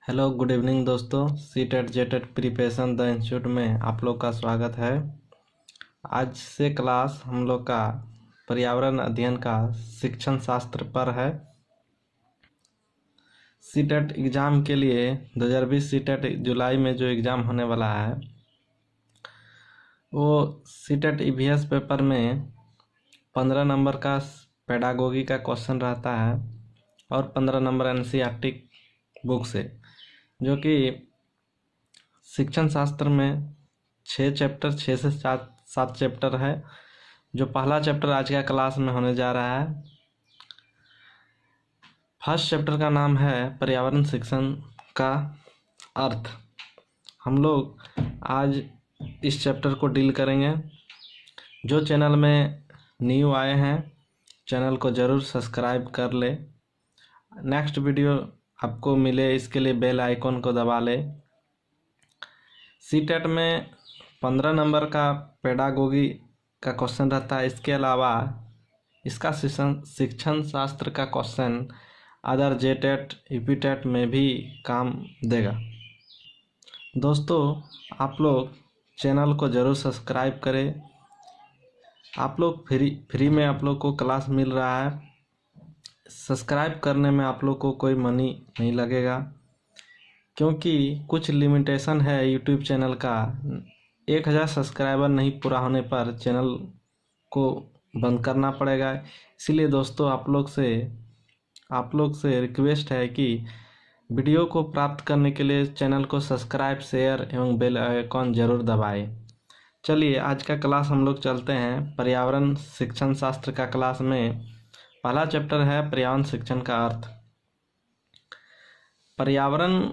Hello good evening दोस्तों। CTET JTET preparation the institute में आप लोग का स्वागत है। आज से क्लास हम लोग का पर्यावरण अध्ययन का शिक्षण शास्त्र पर है। सीटेट एग्ज़ाम के लिए 2020 सीटेट जुलाई में जो एग्ज़ाम होने वाला है वो सीटेट ईवीएस पेपर में 15 नंबर का पेडागोगी का क्वेश्चन रहता है और 15 नंबर एनसीईआरटी बुक से, जो कि शिक्षण शास्त्र में 6 से 7 चैप्टर है। जो पहला चैप्टर आज का क्लास में होने जा रहा है, फर्स्ट चैप्टर का नाम है पर्यावरण शिक्षण का अर्थ। हम लोग आज इस चैप्टर को डील करेंगे। जो चैनल में न्यू आए हैं चैनल को ज़रूर सब्सक्राइब कर ले। नेक्स्ट वीडियो आपको मिले इसके लिए बेल आइकॉन को दबा ले। सीटेट में 15 नंबर का पेडागोगी का क्वेश्चन रहता है। इसके अलावा इसका शिक्षण शास्त्र का क्वेश्चन अदर जेटेट यूपीटेट में भी काम देगा। दोस्तों, आप लोग चैनल को ज़रूर सब्सक्राइब करें। आप लोग फ्री में आप लोग को क्लास मिल रहा है। सब्सक्राइब करने में आप लोग को कोई मनी नहीं लगेगा, क्योंकि कुछ लिमिटेशन है यूट्यूब चैनल का। 1000 सब्सक्राइबर नहीं पूरा होने पर चैनल को बंद करना पड़ेगा। इसीलिए दोस्तों, आप लोग से रिक्वेस्ट है कि वीडियो को प्राप्त करने के लिए चैनल को सब्सक्राइब, शेयर एवं बेल आइकॉन जरूर दबाएं। चलिए आज का क्लास हम लोग चलते हैं। पर्यावरण शिक्षण शास्त्र का क्लास में पहला चैप्टर है पर्यावरण शिक्षण का अर्थ। पर्यावरण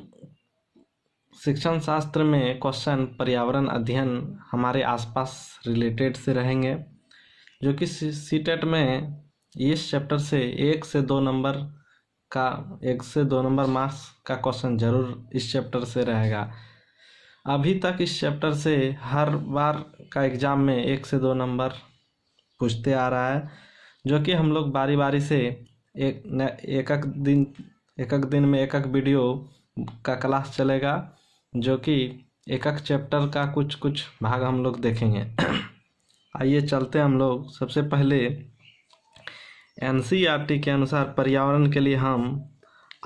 शिक्षण शास्त्र में क्वेश्चन पर्यावरण अध्ययन हमारे आसपास रिलेटेड से रहेंगे, जो कि सीटेट में इस चैप्टर से 1 से 2 नंबर मार्क्स का क्वेश्चन जरूर इस चैप्टर से रहेगा। अभी तक इस चैप्टर से हर बार का एग्ज़ाम में 1 से 2 नंबर पूछते आ रहा है, जो कि हम लोग बारी बारी से एक दिन में एक वीडियो का क्लास चलेगा, जो कि एक चैप्टर का कुछ भाग हम लोग देखेंगे। आइए चलते हैं हम लोग। सबसे पहले एनसीईआरटी के अनुसार पर्यावरण के लिए हम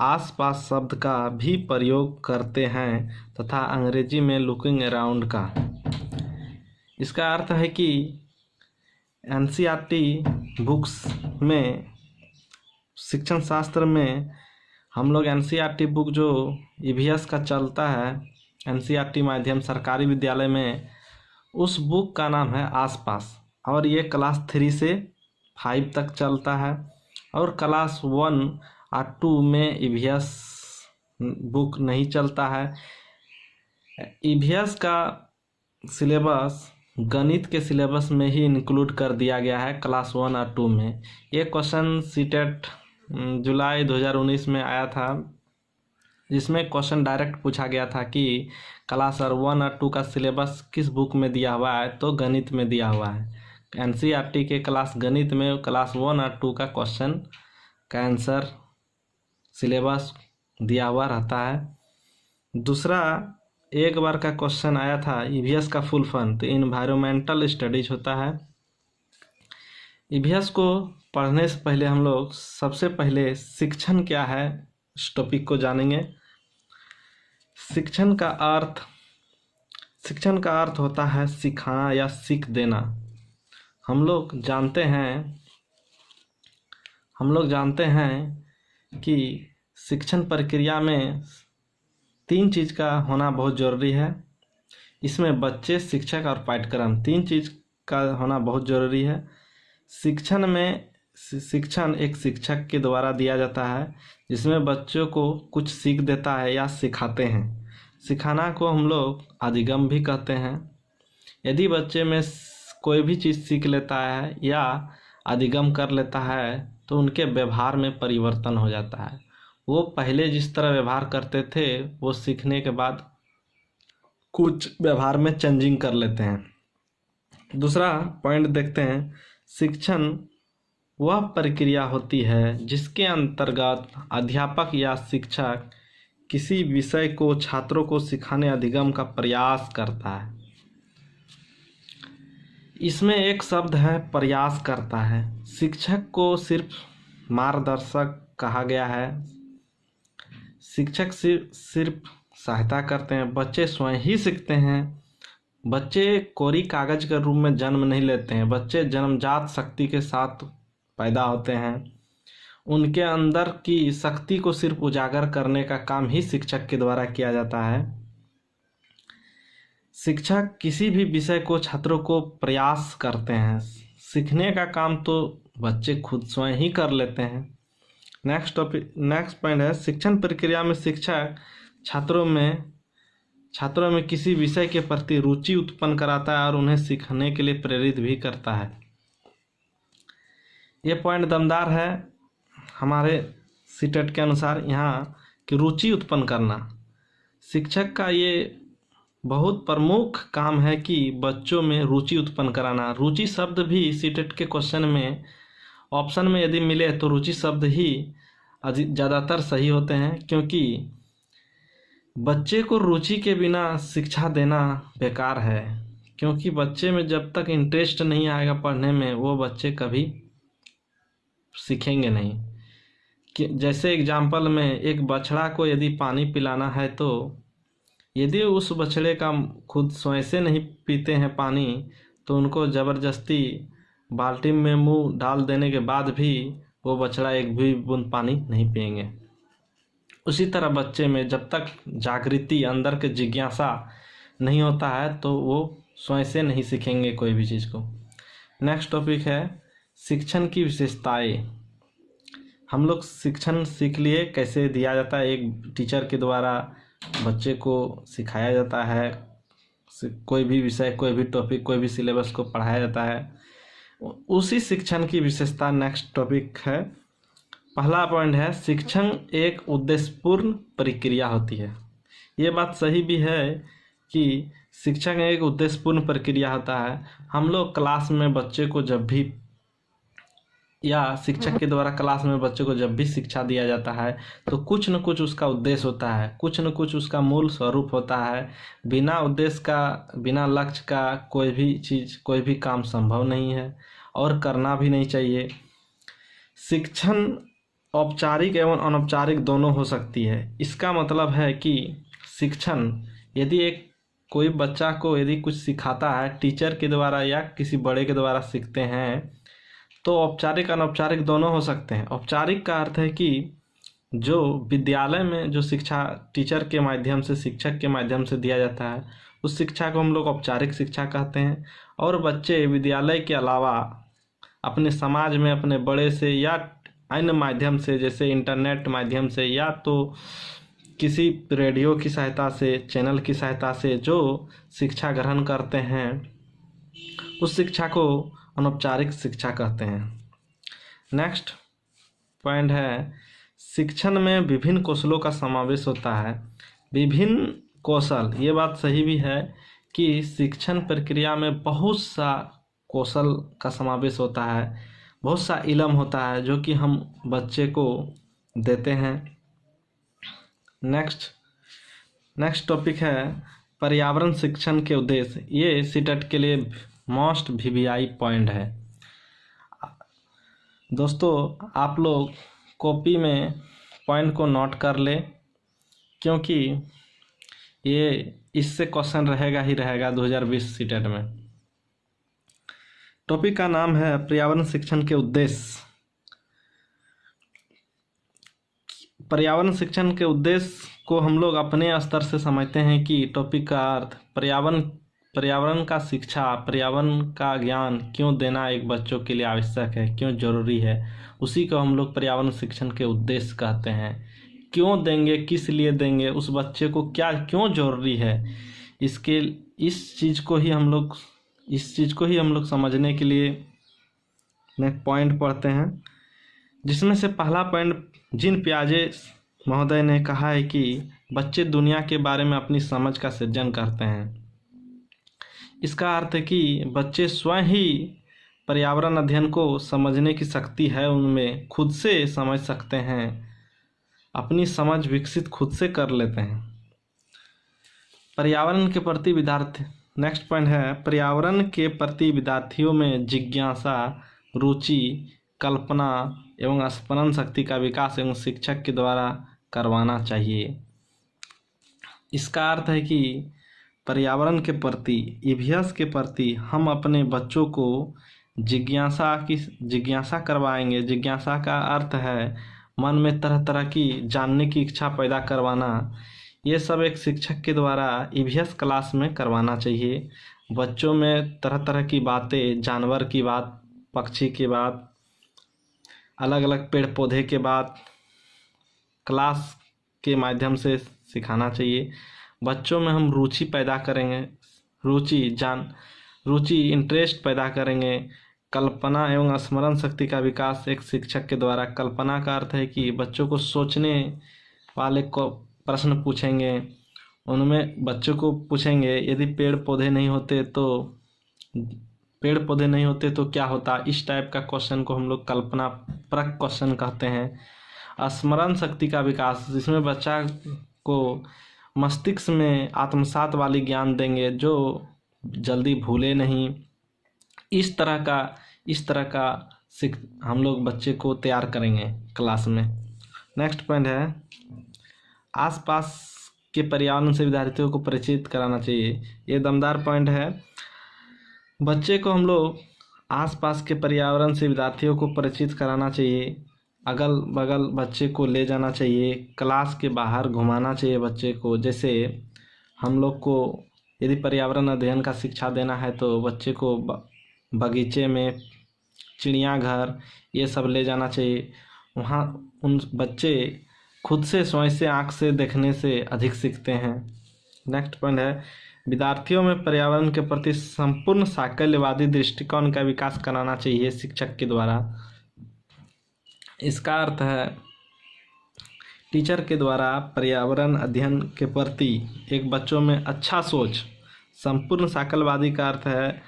आसपास शब्द का भी प्रयोग करते हैं तथा अंग्रेजी में लुकिंग अराउंड का। इसका अर्थ है कि एनसीईआरटी बुक्स में, शिक्षण शास्त्र में हम लोग एनसीईआरटी बुक जो ईवीएस का चलता है एनसीईआरटी माध्यम सरकारी विद्यालय में, उस बुक का नाम है आसपास। और ये क्लास 3 से 5 तक चलता है और क्लास 1 और 2 में ईवीएस बुक नहीं चलता है। ईवीएस का सिलेबस गणित के सिलेबस में ही इंक्लूड कर दिया गया है क्लास 1 और 2 में। ये क्वेश्चन सीटेट जुलाई 2019 में आया था, जिसमें क्वेश्चन डायरेक्ट पूछा गया था कि क्लास 1 और 2 का सिलेबस किस बुक में दिया हुआ है, तो गणित में दिया हुआ है। एनसीईआरटी के क्लास गणित में क्लास 1 और 2 का क्वेश्चन का आंसर सिलेबस दिया हुआ रहता है। दूसरा, एक बार का क्वेश्चन आया था ईवीएस का फुल फॉर्म, तो इन्वायरमेंटल स्टडीज होता है। ईवीएस को पढ़ने से पहले हम लोग सबसे पहले शिक्षण क्या है इस टॉपिक को जानेंगे। शिक्षण का अर्थ होता है सिखाना या सीख देना। हम लोग जानते हैं कि शिक्षण प्रक्रिया में 3 चीज़ का होना बहुत ज़रूरी है। इसमें बच्चे, शिक्षक और पाठ्यक्रम, 3 चीज़ का होना बहुत ज़रूरी है। शिक्षण एक शिक्षक के द्वारा दिया जाता है, जिसमें बच्चों को कुछ सीख देता है या सिखाते हैं। सिखाना को हम लोग अधिगम भी कहते हैं। यदि बच्चे में कोई भी चीज़ सीख लेता है या अधिगम कर लेता है तो उनके व्यवहार में परिवर्तन हो जाता है। वो पहले जिस तरह व्यवहार करते थे वो सीखने के बाद कुछ व्यवहार में चेंजिंग कर लेते हैं। दूसरा पॉइंट देखते हैं। शिक्षण वह प्रक्रिया होती है जिसके अंतर्गत अध्यापक या शिक्षक किसी विषय को छात्रों को सिखाने अधिगम का प्रयास करता है। इसमें एक शब्द है प्रयास करता है। शिक्षक को सिर्फ मार्गदर्शक कहा गया है। शिक्षक सिर्फ सहायता करते हैं, बच्चे स्वयं ही सीखते हैं। बच्चे कोरी कागज के रूप में जन्म नहीं लेते हैं। बच्चे जन्मजात शक्ति के साथ पैदा होते हैं। उनके अंदर की शक्ति को सिर्फ उजागर करने का काम ही शिक्षक के द्वारा किया जाता है। शिक्षक किसी भी विषय को छात्रों को प्रयास करते हैं। सीखने का काम तो बच्चे खुद स्वयं ही कर लेते हैं। नेक्स्ट पॉइंट है, शिक्षण प्रक्रिया में शिक्षक छात्रों में किसी विषय के प्रति रुचि उत्पन्न कराता है और उन्हें सीखने के लिए प्रेरित भी करता है। ये पॉइंट दमदार है हमारे सीटेट के अनुसार। यहाँ की रुचि उत्पन्न करना शिक्षक का ये बहुत प्रमुख काम है कि बच्चों में रुचि उत्पन्न कराना। रुचि शब्द भी सीटेट के क्वेश्चन में ऑप्शन में यदि मिले तो रुचि शब्द ही ज़्यादातर सही होते हैं, क्योंकि बच्चे को रुचि के बिना शिक्षा देना बेकार है। क्योंकि बच्चे में जब तक इंटरेस्ट नहीं आएगा पढ़ने में, वो बच्चे कभी सीखेंगे नहीं। कि जैसे एग्जाम्पल में एक बछड़ा को यदि पानी पिलाना है तो यदि उस बछड़े का खुद स्वयं से नहीं पीते हैं पानी, तो उनको ज़बरदस्ती बाल्टी में मुंह डाल देने के बाद भी वो बछड़ा एक भी बूंद पानी नहीं पिएंगे। उसी तरह बच्चे में जब तक जागृति, अंदर के जिज्ञासा नहीं होता है तो वो स्वयं से नहीं सीखेंगे कोई भी चीज़ को। नेक्स्ट टॉपिक है शिक्षण की विशेषताएं। हम लोग शिक्षण सीख लिए कैसे दिया जाता है, एक टीचर के द्वारा बच्चे को सिखाया जाता है। कोई भी विषय, कोई भी टॉपिक, कोई भी सिलेबस को पढ़ाया जाता है। उसी शिक्षण की विशेषता नेक्स्ट टॉपिक है। पहला पॉइंट है शिक्षण एक उद्देश्यपूर्ण प्रक्रिया होती है। ये बात सही भी है कि शिक्षण एक उद्देश्यपूर्ण प्रक्रिया होता है। हम लोग क्लास में बच्चे को जब भी, या शिक्षक के द्वारा क्लास में बच्चे को जब भी शिक्षा दिया जाता है तो कुछ न कुछ उसका उद्देश्य होता है, कुछ न कुछ उसका मूल स्वरूप होता है। बिना उद्देश्य का, बिना लक्ष्य का कोई भी चीज़, कोई भी काम संभव नहीं है और करना भी नहीं चाहिए। शिक्षण औपचारिक एवं अनौपचारिक दोनों हो सकती है। इसका मतलब है कि शिक्षण यदि कोई बच्चा को यदि कुछ सिखाता है टीचर के द्वारा या किसी बड़े के द्वारा सीखते हैं, तो औपचारिक अनौपचारिक दोनों हो सकते हैं। औपचारिक का अर्थ है कि जो विद्यालय में जो शिक्षा टीचर के माध्यम से, शिक्षक के माध्यम से दिया जाता है, उस शिक्षा को हम लोग औपचारिक शिक्षा कहते हैं। और बच्चे विद्यालय के अलावा अपने समाज में अपने बड़े से या अन्य माध्यम से, जैसे इंटरनेट माध्यम से या तो किसी रेडियो की सहायता से, चैनल की सहायता से जो शिक्षा ग्रहण करते हैं, उस शिक्षा को अनौपचारिक शिक्षा कहते हैं। नेक्स्ट पॉइंट है शिक्षण में विभिन्न कौशलों का समावेश होता है। विभिन्न कौशल, ये बात सही भी है कि शिक्षण प्रक्रिया में बहुत सा कौशल का समावेश होता है, बहुत सा इल्म होता है जो कि हम बच्चे को देते हैं। नेक्स्ट टॉपिक है पर्यावरण शिक्षण के उद्देश्य। ये सीटेट के लिए मोस्ट वीवीआई पॉइंट है। दोस्तों आप लोग कॉपी में पॉइंट को नोट कर ले, क्योंकि ये इससे क्वेश्चन रहेगा ही रहेगा 2020 सीटेट में। टॉपिक का नाम है पर्यावरण शिक्षण के उद्देश्य। पर्यावरण शिक्षण के उद्देश्य को हम लोग अपने स्तर से समझते हैं कि टॉपिक का अर्थ पर्यावरण का शिक्षा, पर्यावरण का ज्ञान क्यों देना एक बच्चों के लिए आवश्यक है, क्यों जरूरी है, उसी को हम लोग पर्यावरण शिक्षण के उद्देश्य कहते हैं। क्यों देंगे, किस लिए देंगे, उस बच्चे को क्या क्यों जरूरी है, इस चीज़ को ही हम लोग समझने के लिए पॉइंट पढ़ते हैं। जिसमें से पहला पॉइंट जिन पियाजे महोदय ने कहा है कि बच्चे दुनिया के बारे में अपनी समझ का सृजन करते हैं। इसका अर्थ है कि बच्चे स्वयं ही पर्यावरण अध्ययन को समझने की शक्ति है उनमें, खुद से समझ सकते हैं। अपनी समझ विकसित खुद से कर लेते हैं। पर्यावरण के प्रति विद्यार्थी, नेक्स्ट पॉइंट है, पर्यावरण के प्रति विद्यार्थियों में जिज्ञासा, रुचि, कल्पना एवं स्मरण शक्ति का विकास एवं शिक्षक के द्वारा करवाना चाहिए। इसका अर्थ है कि पर्यावरण के प्रति, ईवीएस के प्रति हम अपने बच्चों को जिज्ञासा करवाएंगे। जिज्ञासा का अर्थ है मन में तरह तरह की जानने की इच्छा पैदा करवाना। ये सब एक शिक्षक के द्वारा ईवीएस क्लास में करवाना चाहिए। बच्चों में तरह तरह की बातें, जानवर की बात, पक्षी की बात, अलग अलग पेड़ पौधे के बात क्लास के माध्यम से सिखाना चाहिए। बच्चों में हम रुचि पैदा करेंगे, रुचि इंटरेस्ट पैदा करेंगे। कल्पना एवं स्मरण शक्ति का विकास एक शिक्षक के द्वारा। कल्पना का अर्थ है कि बच्चों को सोचने वाले को प्रश्न पूछेंगे। उनमें बच्चों को पूछेंगे यदि पेड़ पौधे नहीं होते तो क्या होता। इस टाइप का क्वेश्चन को हम लोग कल्पना परक क्वेश्चन कहते हैं। स्मरण शक्ति का विकास, जिसमें बच्चा को मस्तिष्क में आत्मसात वाली ज्ञान देंगे जो जल्दी भूले नहीं। इस तरह का हम लोग बच्चे को तैयार करेंगे क्लास में। नेक्स्ट पॉइंट है, आसपास के पर्यावरण से विद्यार्थियों को परिचित कराना चाहिए। ये दमदार पॉइंट है। बच्चे को हम लोग आसपास के पर्यावरण से विद्यार्थियों को परिचित कराना चाहिए। अगल बगल बच्चे को ले जाना चाहिए, क्लास के बाहर घुमाना चाहिए बच्चे को। जैसे हम लोग को यदि पर्यावरण अध्ययन का शिक्षा देना है तो बच्चे को बगीचे में, चिड़ियाघर, ये सब ले जाना चाहिए। वहाँ उन बच्चे खुद से, स्वयं से, आँख से देखने से अधिक सीखते हैं। नेक्स्ट पॉइंट है, विद्यार्थियों में पर्यावरण के प्रति संपूर्ण साकल्यवादी दृष्टिकोण का विकास कराना चाहिए शिक्षक के द्वारा। इसका अर्थ है टीचर के द्वारा पर्यावरण अध्ययन के प्रति एक बच्चों में अच्छा सोच, संपूर्ण साकल्यवादी का अर्थ है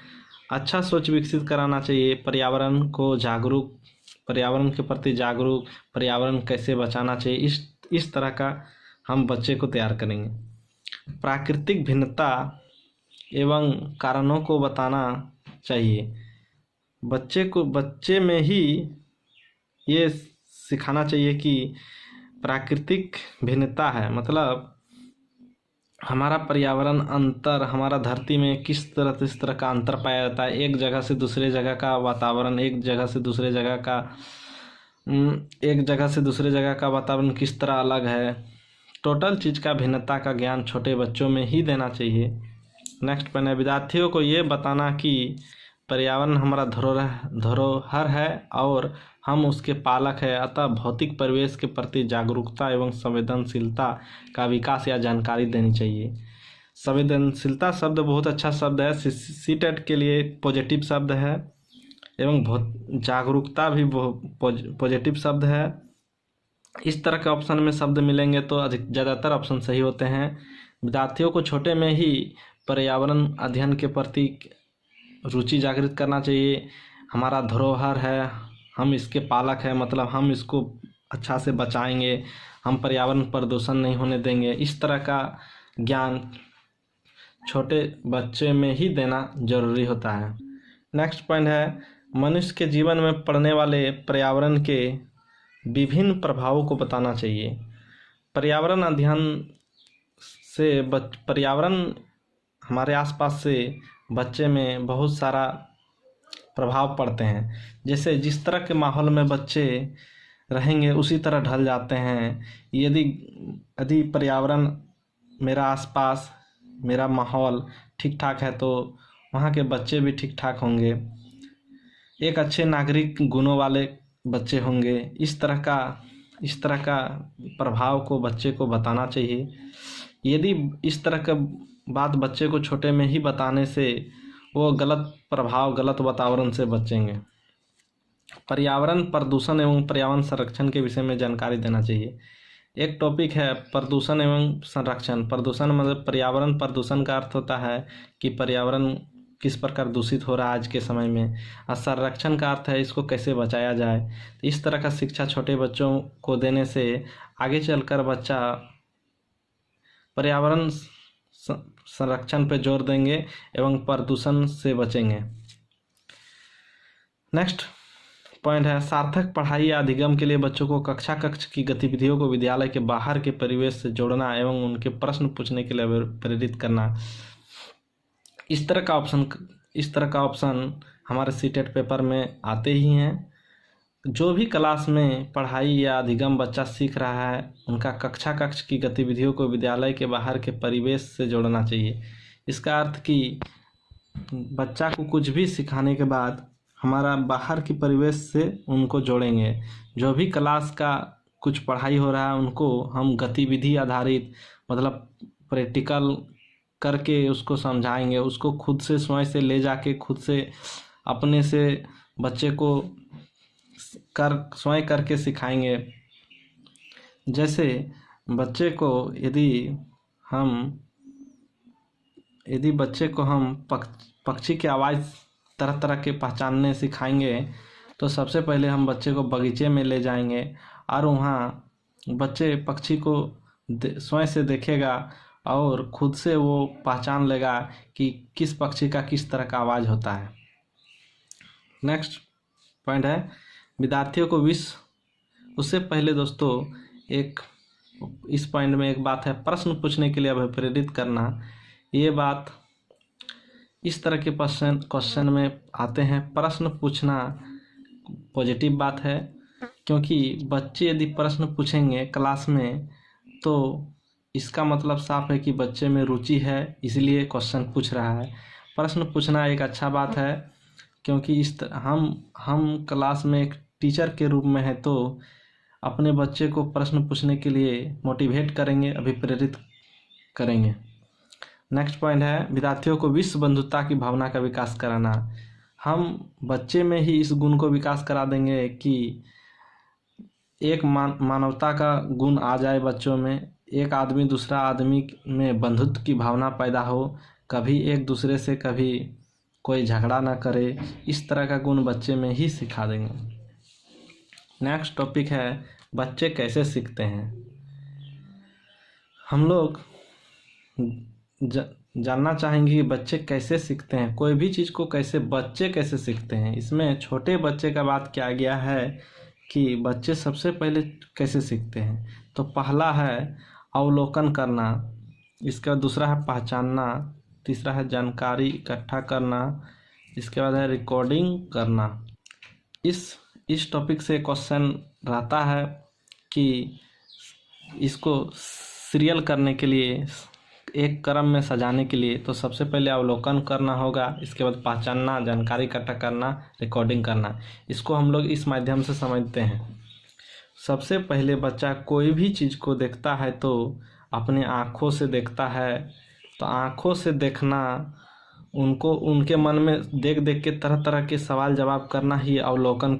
अच्छा सोच विकसित कराना चाहिए। पर्यावरण के प्रति जागरूक, पर्यावरण कैसे बचाना चाहिए, इस तरह का हम बच्चे को तैयार करेंगे। प्राकृतिक भिन्नता एवं कारणों को बताना चाहिए। बच्चे में ही ये सिखाना चाहिए कि प्राकृतिक भिन्नता है, मतलब हमारा पर्यावरण अंतर, हमारा धरती में किस तरह का अंतर पाया जाता है। एक जगह से दूसरे जगह का वातावरण, एक जगह से दूसरे जगह का वातावरण किस तरह अलग है। टोटल चीज़ का भिन्नता का ज्ञान छोटे बच्चों में ही देना चाहिए। नेक्स्ट पॉइंट है, विद्यार्थियों को ये बताना कि पर्यावरण हमारा धरोहर है और हम उसके पालक हैं। अतः भौतिक परिवेश के प्रति जागरूकता एवं संवेदनशीलता का विकास या जानकारी देनी चाहिए। संवेदनशीलता शब्द बहुत अच्छा शब्द है, सीटेट के लिए पॉजिटिव शब्द है, एवं जागरूकता भी पॉजिटिव शब्द है। इस तरह के ऑप्शन में शब्द मिलेंगे तो ज़्यादातर ऑप्शन सही होते हैं। विद्यार्थियों को छोटे में ही पर्यावरण अध्ययन के प्रति रुचि जागृत करना चाहिए। हमारा धरोहर है, हम इसके पालक हैं, मतलब हम इसको अच्छा से बचाएंगे, हम पर्यावरण प्रदूषण नहीं होने देंगे। इस तरह का ज्ञान छोटे बच्चे में ही देना जरूरी होता है। नेक्स्ट पॉइंट है, मनुष्य के जीवन में पड़ने वाले पर्यावरण के विभिन्न प्रभावों को बताना चाहिए। पर्यावरण अध्ययन से पर्यावरण हमारे आसपास से बच्चे में बहुत सारा प्रभाव पड़ते हैं। जैसे जिस तरह के माहौल में बच्चे रहेंगे उसी तरह ढल जाते हैं। यदि पर्यावरण, मेरा आसपास, मेरा माहौल ठीक ठाक है तो वहाँ के बच्चे भी ठीक ठाक होंगे, एक अच्छे नागरिक गुणों वाले बच्चे होंगे। इस तरह का प्रभाव को बच्चे को बताना चाहिए। यदि इस तरह का बात बच्चे को छोटे में ही बताने से वो गलत वातावरण से बचेंगे। पर्यावरण प्रदूषण एवं पर्यावरण संरक्षण के विषय में जानकारी देना चाहिए। एक टॉपिक है प्रदूषण एवं संरक्षण। प्रदूषण मतलब पर्यावरण प्रदूषण का अर्थ होता है कि पर्यावरण किस प्रकार दूषित हो रहा है आज के समय में, और संरक्षण का अर्थ है इसको कैसे बचाया जाए। तो इस तरह का शिक्षा छोटे बच्चों को देने से आगे चलकर बच्चा पर्यावरण संरक्षण पर जोर देंगे एवं प्रदूषण से बचेंगे। नेक्स्ट पॉइंट है सार्थक पढ़ाई या अधिगम के लिए बच्चों को कक्ष की गतिविधियों को विद्यालय के बाहर के परिवेश से जोड़ना एवं उनके प्रश्न पूछने के लिए प्रेरित करना। इस तरह का ऑप्शन हमारे सीटेट पेपर में आते ही हैं। जो भी क्लास में पढ़ाई या अधिगम बच्चा सीख रहा है उनका कक्ष की गतिविधियों को विद्यालय के बाहर के परिवेश से जोड़ना चाहिए। इसका अर्थ कि बच्चा को कुछ भी सिखाने के बाद हमारा बाहर की परिवेश से उनको जोड़ेंगे। जो भी क्लास का कुछ पढ़ाई हो रहा है उनको हम गतिविधि आधारित मतलब प्रैक्टिकल करके उसको समझाएंगे, उसको खुद से स्वयं से ले जाके खुद से अपने से बच्चे को स्वयं करके सिखाएंगे। जैसे बच्चे को यदि बच्चे को हम पक्षी की आवाज़ तरह तरह के पहचानने सिखाएंगे तो सबसे पहले हम बच्चे को बगीचे में ले जाएंगे और वहाँ बच्चे पक्षी को स्वयं से देखेगा और खुद से वो पहचान लेगा कि किस पक्षी का किस तरह का आवाज़ होता है। नेक्स्ट पॉइंट है विद्यार्थियों को उससे पहले दोस्तों इस पॉइंट में एक बात है प्रश्न पूछने के लिए अभिप्रेरित करना। ये बात इस तरह के क्वेश्चन में आते हैं। प्रश्न पूछना पॉजिटिव बात है क्योंकि बच्चे यदि प्रश्न पूछेंगे क्लास में तो इसका मतलब साफ है कि बच्चे में रुचि है, इसलिए क्वेश्चन पूछ रहा है। प्रश्न पूछना एक अच्छा बात है क्योंकि हम क्लास में एक टीचर के रूप में है तो अपने बच्चे को प्रश्न पूछने के लिए मोटिवेट करेंगे, अभिप्रेरित करेंगे। नेक्स्ट पॉइंट है विद्यार्थियों को विश्व बंधुता की भावना का विकास कराना। हम बच्चे में ही इस गुण को विकास करा देंगे कि एक मानवता का गुण आ जाए बच्चों में, एक आदमी दूसरा आदमी में बंधुत्व की भावना पैदा हो, कभी एक दूसरे से कभी कोई झगड़ा ना करे, इस तरह का गुण बच्चे में ही सिखा देंगे। नेक्स्ट टॉपिक है बच्चे कैसे सीखते हैं। हम लोग जानना चाहेंगे कि बच्चे कैसे सीखते हैं, कोई भी चीज़ को बच्चे कैसे सीखते हैं। इसमें छोटे बच्चे का बात किया गया है कि बच्चे सबसे पहले कैसे सीखते हैं। तो पहला है अवलोकन करना, इसका दूसरा है पहचानना, तीसरा है जानकारी इकट्ठा करना, इसके बाद है रिकॉर्डिंग करना। इस टॉपिक से क्वेश्चन रहता है कि इसको सीरियल करने के लिए एक क्रम में सजाने के लिए तो सबसे पहले अवलोकन करना होगा, इसके बाद पहचानना, जानकारी इकट्ठा करना, रिकॉर्डिंग करना। इसको हम लोग इस माध्यम से समझते हैं। सबसे पहले बच्चा कोई भी चीज़ को देखता है तो अपने आँखों से देखता है। तो आँखों से देखना उनके मन में देख देख के तरह तरह के सवाल जवाब करना ही अवलोकन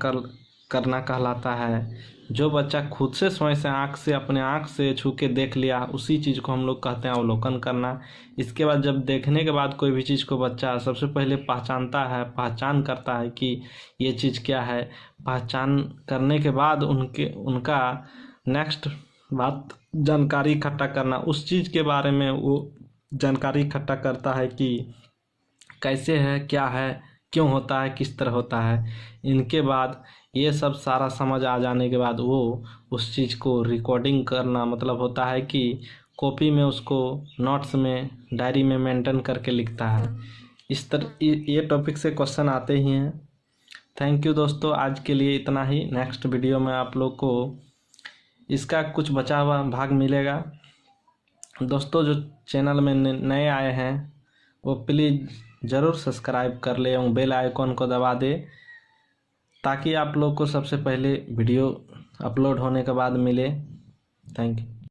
करना कहलाता है। जो बच्चा खुद से स्वयं से अपने आँख से छू के देख लिया उसी चीज़ को हम लोग कहते हैं अवलोकन करना। इसके बाद जब देखने के बाद कोई भी चीज़ को बच्चा सबसे पहले पहचान करता है कि ये चीज़ क्या है। पहचान करने के बाद उनका नेक्स्ट बात जानकारी इकट्ठा करना, उस चीज़ के बारे में वो जानकारी इकट्ठा करता है कि कैसे है, क्या है, क्यों होता है, किस तरह होता है। इनके बाद ये सब सारा समझ आ जाने के बाद वो उस चीज़ को रिकॉर्डिंग करना मतलब होता है कि कॉपी में उसको नोट्स में डायरी में मेंटेन करके लिखता है। इस तरह ये टॉपिक से क्वेश्चन आते ही हैं। थैंक यू दोस्तों, आज के लिए इतना ही। नेक्स्ट वीडियो में आप लोग को इसका कुछ बचा हुआ भाग मिलेगा। दोस्तों जो चैनल में नए आए हैं वो प्लीज़ ज़रूर सब्सक्राइब कर ले एवं बेल आइकॉन को दबा दे ताकि आप लोग को सबसे पहले वीडियो अपलोड होने के बाद मिले। Thank you.